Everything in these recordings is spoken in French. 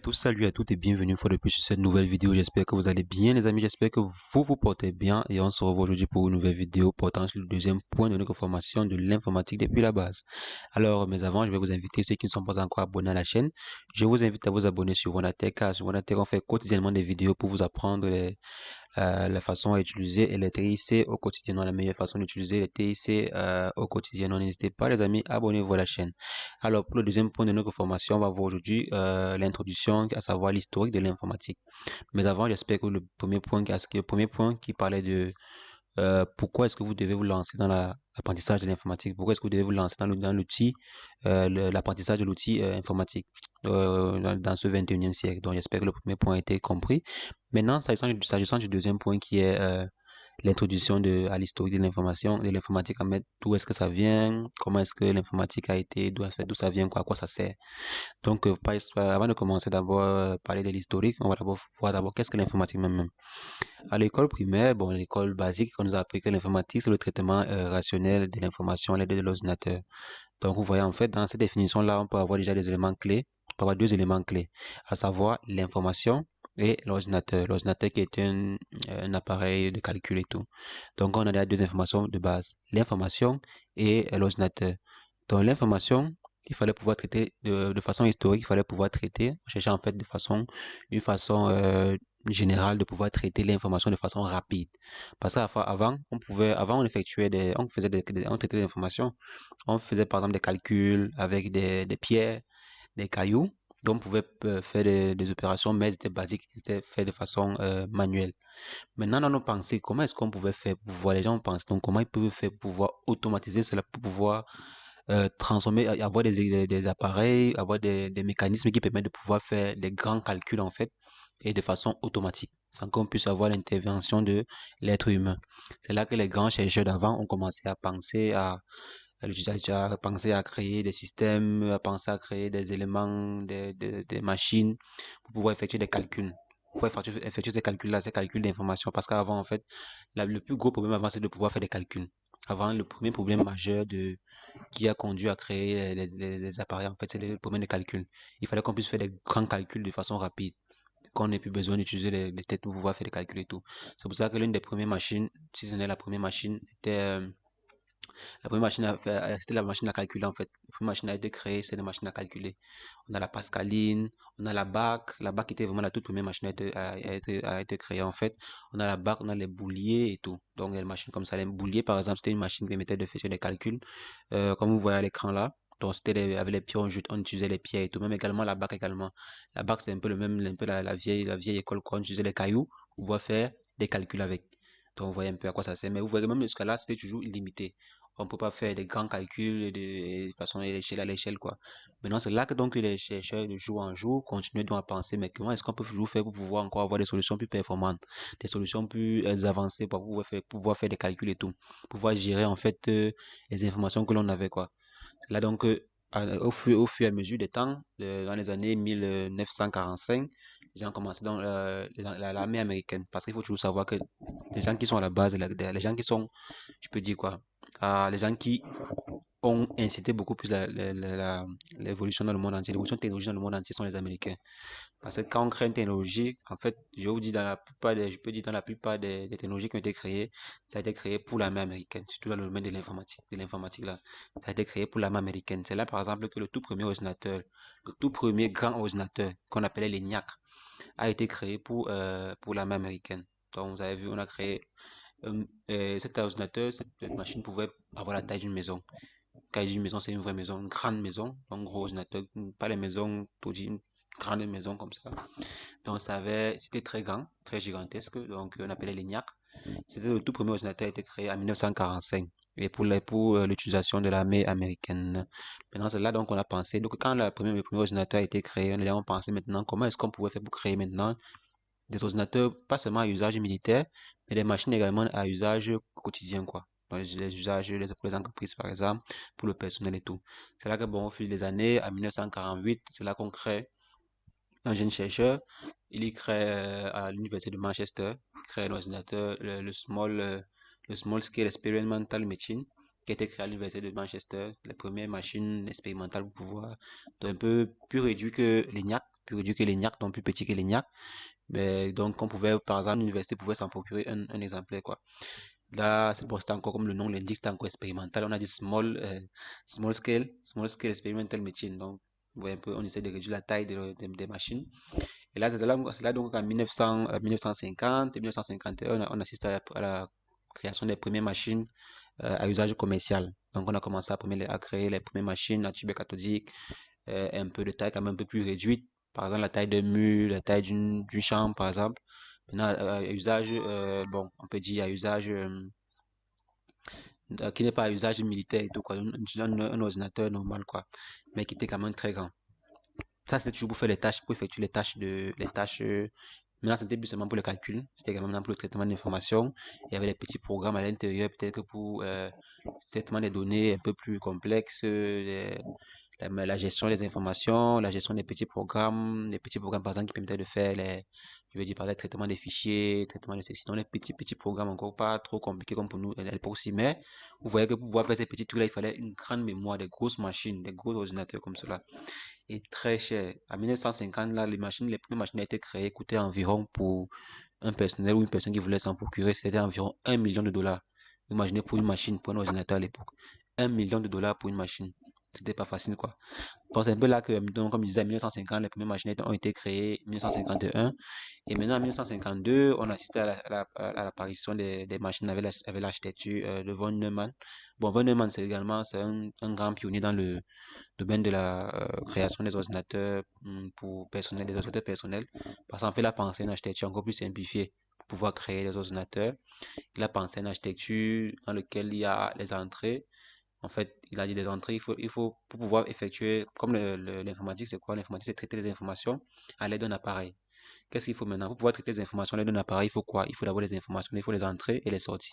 tous, salut à toutes et bienvenue une fois de plus sur cette nouvelle vidéo. J'espère que vous allez bien les amis, j'espère que vous portez bien et on se revoit aujourd'hui pour une nouvelle vidéo portant sur le deuxième point de notre formation de l'informatique depuis la base. Alors, mais avant, je vais vous inviter, ceux qui ne sont pas encore abonnés à la chaîne, je vous invite à vous abonner sur Wonatech car sur Wonatech on fait quotidiennement des vidéos pour vous apprendre la façon à utiliser les TIC au quotidien, la meilleure façon d'utiliser les TIC au quotidien. N'hésitez pas les amis, abonnez-vous à la chaîne. Alors pour le deuxième point de notre formation, on va voir aujourd'hui l'introduction, à savoir l'historique de l'informatique. Mais avant, j'espère que le premier point qui parlait de pourquoi est-ce que vous devez vous lancer dans l'apprentissage de l'informatique, pourquoi est-ce que vous devez vous lancer dans l'outil, l'apprentissage de l'outil informatique dans ce 21e siècle. Donc j'espère que le premier point a été compris. Maintenant, s'agissant du deuxième point qui est l'introduction à l'historique de l'information, de l'informatique, d'où est-ce que ça vient, comment est-ce que l'informatique a été, d'où ça vient, quoi, à quoi ça sert. Donc, avant de commencer d'abord parler de l'historique, on va d'abord voir d'abord qu'est-ce que l'informatique même. À l'école primaire, bon, l'école basique, on nous a appris que l'informatique, c'est le traitement rationnel de l'information à l'aide de l'ordinateur. Donc, vous voyez, en fait, dans cette définition-là, on peut avoir déjà des éléments clés, on peut avoir deux éléments clés, à savoir l'information et l'ordinateur. L'ordinateur qui est un appareil de calcul et tout. Donc, on a déjà deux informations de base, l'information et l'ordinateur. Donc, l'information, il fallait pouvoir traiter de façon historique, il fallait pouvoir traiter, on cherchait en fait une façon générale de pouvoir traiter l'information de façon rapide. Parce qu'avant, on traitait des informations, on faisait par exemple des calculs avec des pierres, des cailloux, donc on pouvait faire des opérations, mais c'était basique, c'était fait de façon manuelle. Maintenant, dans nos pensées, comment est-ce qu'on pouvait faire pour pouvoir, les gens pensent, donc comment ils peuvent faire pour pouvoir automatiser cela, pour pouvoir transformer, avoir des appareils, avoir des mécanismes qui permettent de pouvoir faire des grands calculs en fait et de façon automatique, sans qu'on puisse avoir l'intervention de l'être humain. C'est là que les grands chercheurs d'avant ont commencé à penser à créer des systèmes, à penser à créer des éléments, des machines pour pouvoir effectuer des calculs. Pour effectuer ces calculs-là, ces calculs d'information, parce qu'avant, en fait, le plus gros problème avant, c'est de pouvoir faire des calculs. Avant, le premier problème majeur qui a conduit à créer les appareils, en fait, c'est le problème de calcul. Il fallait qu'on puisse faire des grands calculs de façon rapide, qu'on n'ait plus besoin d'utiliser les têtes pour pouvoir faire des calculs et tout. C'est pour ça que l'une des premières machines, si ce n'est la première machine, était la première machine c'était la machine à calculer en fait. La première machine a été créée, c'est la machine à calculer. On a la Pascaline, on a la BAC. La BAC était vraiment la toute première machine a été créée en fait. On a la BAC, on a les bouliers et tout. Donc les machines comme ça, les bouliers par exemple, c'était une machine qui permettait de faire des calculs, comme vous voyez à l'écran là. Donc c'était avec les pieds, on utilisait les pieds et tout. Même également la BAC également. La BAC c'est un peu le même, un peu la vieille école quoi. On utilisait les cailloux pour pouvoir faire des calculs avec. Donc vous voyez un peu à quoi ça sert. Mais vous voyez même jusqu'à là, c'était toujours limité. On peut pas faire des grands calculs de façon à l'échelle, quoi. Maintenant, c'est là que donc les chercheurs de jour en jour continuent donc à penser, mais comment est-ce qu'on peut toujours faire pour pouvoir encore avoir des solutions plus performantes, des solutions plus avancées pour pouvoir faire des calculs et tout, pour pouvoir gérer en fait les informations que l'on avait, quoi. C'est là donc au fur et à mesure des temps, dans les années 1945, les gens ont commencé dans l'armée américaine, parce qu'il faut toujours savoir que les gens qui sont à la base, les gens qui sont, je peux dire quoi, les gens qui ont incité beaucoup plus l'évolution dans le monde entier, l'évolution technologique dans le monde entier sont les Américains. Parce que quand on crée une technologie, en fait, je vous dis je peux dire dans la plupart des technologies qui ont été créées, ça a été créé pour l'armée américaine, surtout dans le domaine de l'informatique là. Ça a été créé pour l'armée américaine. C'est là, par exemple, que le tout premier ordinateur, le tout premier grand ordinateur qu'on appelait l'ENIAC, a été créé pour l'armée américaine. Donc, vous avez vu, on a créé cet ordinateur, cette machine pouvait avoir la taille d'une maison. Quand je dis une maison, c'est une vraie maison, une grande maison, donc gros ordinateur, pas les maisons, tout dit, une grande maison comme ça. Donc c'était très grand, très gigantesque, donc on appelait l'ENIAC. C'était le tout premier ordinateur a été créé en 1945 et pour l'utilisation de l'armée américaine. Maintenant, c'est là donc on a pensé. Donc quand le premier ordinateur a été créé, on a pensé maintenant comment est-ce qu'on pouvait faire pour créer maintenant des ordinateurs, pas seulement à usage militaire, mais des machines également à usage quotidien, quoi. Donc, les usages, pour les entreprises, par exemple, pour le personnel et tout. C'est là que, bon, au fil des années, en 1948, c'est là qu'on crée un jeune chercheur. Il y crée à l'université de Manchester, il crée un ordinateur, le Small Scale Experimental Machine, qui a été créé à l'université de Manchester, les premières machines expérimentales pour pouvoir, donc un peu plus réduit que l'ENIAC, plus réduit que l'ENIAC, donc plus petit que l'ENIAC. Mais donc, on pouvait, par exemple, l'université pouvait s'en procurer un exemplaire, quoi. Là, c'est bon, c'était encore comme le nom l'indique, c'était encore expérimental. On a dit small scale experimental machine. Donc, vous voyez un peu, on essaie de réduire la taille des machines. Et là, c'est là donc en 1950 et 1951, on assiste à la création des premières machines à usage commercial. Donc, on a commencé à créer les premières machines à tube cathodique, un peu de taille quand même un peu plus réduite. Par exemple, la taille d'un mur, la taille d'une chambre, par exemple. Maintenant, à usage, bon, on peut dire à usage qui n'est pas à usage militaire et tout, quoi. Un ordinateur normal, quoi. Mais qui était quand même très grand. Ça, c'était toujours pour faire les tâches, pour effectuer les tâches. Maintenant, c'était plus seulement pour le calcul. C'était quand même pour le traitement d'informations. Il y avait des petits programmes à l'intérieur, peut-être pour traitement des données un peu plus complexes, la gestion des informations, la gestion des petits programmes par exemple qui permettaient de faire je veux dire par exemple, traitement des fichiers, traitement de ceci, donc les petits programmes encore pas trop compliqués comme pour nous à l'époque aussi, mais vous voyez que pour pouvoir faire ces petits trucs là, il fallait une grande mémoire, des grosses machines, des gros ordinateurs comme cela, et très cher. En 1950 là, les premières machines ont été créées, coûtaient environ pour un personnel ou une personne qui voulait s'en procurer, c'était environ 1 million de dollars. Imaginez pour une machine, pour un ordinateur à l'époque. 1 million de dollars pour une machine. C'était pas facile, quoi. Donc, c'est un peu là que, donc, comme je disais, en 1950, les premières machines ont été créées, 1951. Et maintenant, en 1952, on assiste à l'apparition des machines avec l'architecture de von Neumann. Bon, von Neumann, c'est un grand pionnier dans le domaine de la création des ordinateurs pour personnel, des ordinateurs personnels. Parce qu'en fait, il a pensé une architecture encore plus simplifiée pour pouvoir créer des ordinateurs. Il a pensé une architecture dans laquelle il y a les entrées. En fait, il a dit des entrées, pour pouvoir effectuer, comme l'informatique, c'est quoi? L'informatique, c'est traiter les informations à l'aide d'un appareil. Qu'est-ce qu'il faut maintenant? Pour pouvoir traiter les informations à l'aide d'un appareil, il faut quoi? Il faut d'abord les informations, il faut les entrées et les sorties.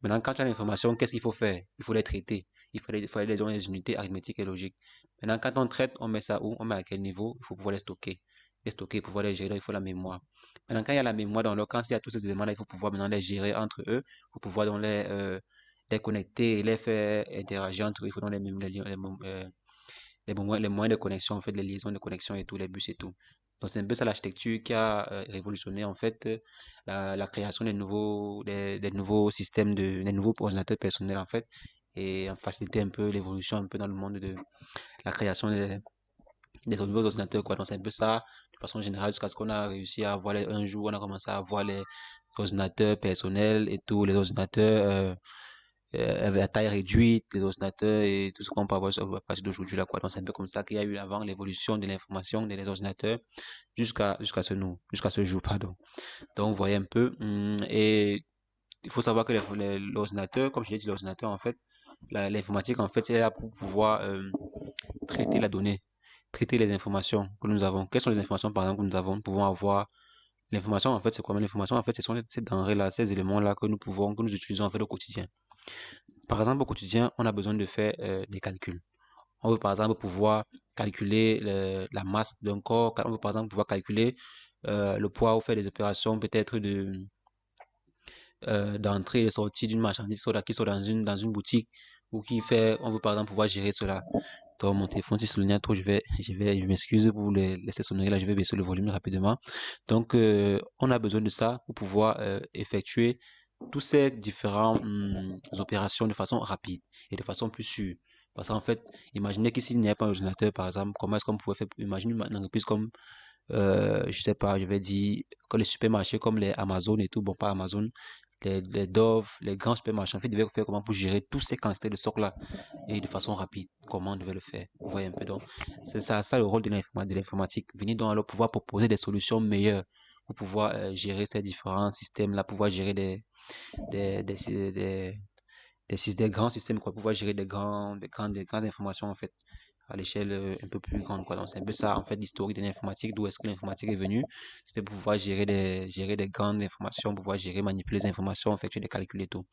Maintenant, quand tu as l'information, qu'est-ce qu'il faut faire? Il faut les traiter. Il faut les donner des unités arithmétiques et logiques. Maintenant, quand on traite, on met ça où? On met à quel niveau? Il faut pouvoir les stocker. Les stocker, pouvoir les gérer, donc il faut la mémoire. Maintenant, quand il y a la mémoire dans quand il y a tous ces éléments-là, il faut pouvoir maintenant les gérer entre eux. Il faut pouvoir donc les connecter, les faire interagir entre eux. Il faut donc les moyens de connexion, en fait, les liaisons de connexion et tout, les bus et tout. Donc, c'est un peu ça l'architecture qui a révolutionné, en fait, la création des nouveaux systèmes, des nouveaux ordinateurs personnels, en fait, et a facilité un peu l'évolution un peu dans le monde de la création des nouveaux ordinateurs, quoi. Donc, c'est un peu ça, de façon générale, jusqu'à ce qu'on a réussi à avoir un jour, on a commencé à avoir les ordinateurs personnels et tous les ordinateurs, avec la taille réduite, les ordinateurs et tout ce qu'on peut avoir à partir d'aujourd'hui là, quoi. Donc c'est un peu comme ça qu'il y a eu avant l'évolution de l'information des ordinateurs jusqu'à ce jour, pardon. Donc vous voyez un peu, et il faut savoir que l'ordinateur, comme je l'ai dit, l'ordinateur en fait, l'informatique en fait, c'est là pour pouvoir traiter la donnée, traiter les informations que nous avons. Quelles sont les informations par exemple que nous avons? Nous pouvons avoir l'information en fait, c'est quoi? L'information en fait, ce sont ces denrées là, ces éléments là que nous utilisons en fait au quotidien. Par exemple, au quotidien, on a besoin de faire des calculs. On veut par exemple pouvoir calculer la masse d'un corps. On veut par exemple pouvoir calculer le poids ou faire des opérations peut-être d'entrée et de sortie d'une marchandise qui soit dans une boutique ou on veut par exemple pouvoir gérer cela. Donc mon téléphone si sonne trop, je m'excuse pour laisser sonner là, je vais baisser le volume rapidement. Donc on a besoin de ça pour pouvoir effectuer tous ces différentes opérations de façon rapide et de façon plus sûre. Parce qu'en fait, imaginez qu'ici il n'y a pas un ordinateur, par exemple, comment est-ce qu'on pourrait faire, imagine une entreprise comme, je sais pas, je vais dire, comme les supermarchés, comme les Amazon et tout, bon, pas Amazon, les Dove, les grands supermarchés, en fait, ils devaient faire comment pour gérer tous ces quantités de stock-là et de façon rapide. Comment on devait le faire? Vous voyez un peu, donc, c'est ça le rôle de l'informatique. Venir donc alors pouvoir proposer des solutions meilleures pour pouvoir gérer ces différents systèmes-là, pouvoir gérer des, des, des, des grands systèmes, quoi, pouvoir gérer des grandes informations, en fait, à l'échelle un peu plus grande, quoi. Donc, c'est un peu ça, en fait, l'historique de l'informatique, d'où est-ce que l'informatique est venue. C'était pour pouvoir gérer des grandes informations, pouvoir gérer, manipuler les informations, effectuer des calculs et tout.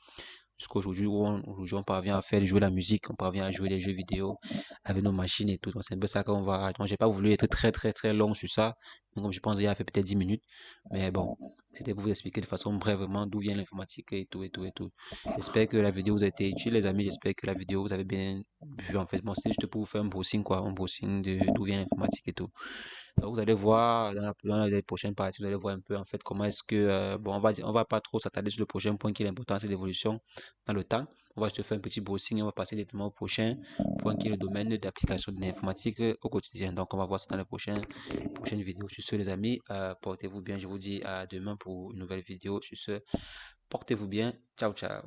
Jusqu'à aujourd'hui, aujourd'hui, on parvient à faire jouer la musique, on parvient à jouer des jeux vidéo avec nos machines et tout. Donc, c'est un peu ça qu'on va. Donc, j'ai pas voulu être très, très, très long sur ça. Donc, comme je pense, il a fait peut-être 10 minutes. Mais bon, C'était pour vous expliquer de façon brièvement d'où vient l'informatique et tout et tout et tout. J'espère que la vidéo vous a été utile, les amis. J'espère que la vidéo vous avez bien vu en fait. Bon, c'était juste pour vous faire un browsing quoi, un browsing de d'où vient l'informatique et tout. Donc, vous allez voir dans les prochaines parties, vous allez voir un peu en fait comment est-ce que bon, on va pas trop s'attarder sur le prochain point qui est l'importance et l'évolution dans le temps. On va juste faire un petit browsing et on va passer directement au prochain point qui est le domaine d'application de l'informatique au quotidien. Donc, on va voir ça dans les prochaines vidéos. Sur ce, les amis, portez-vous bien. Je vous dis à demain pour une nouvelle vidéo. Sur ce, portez-vous bien. Ciao, ciao.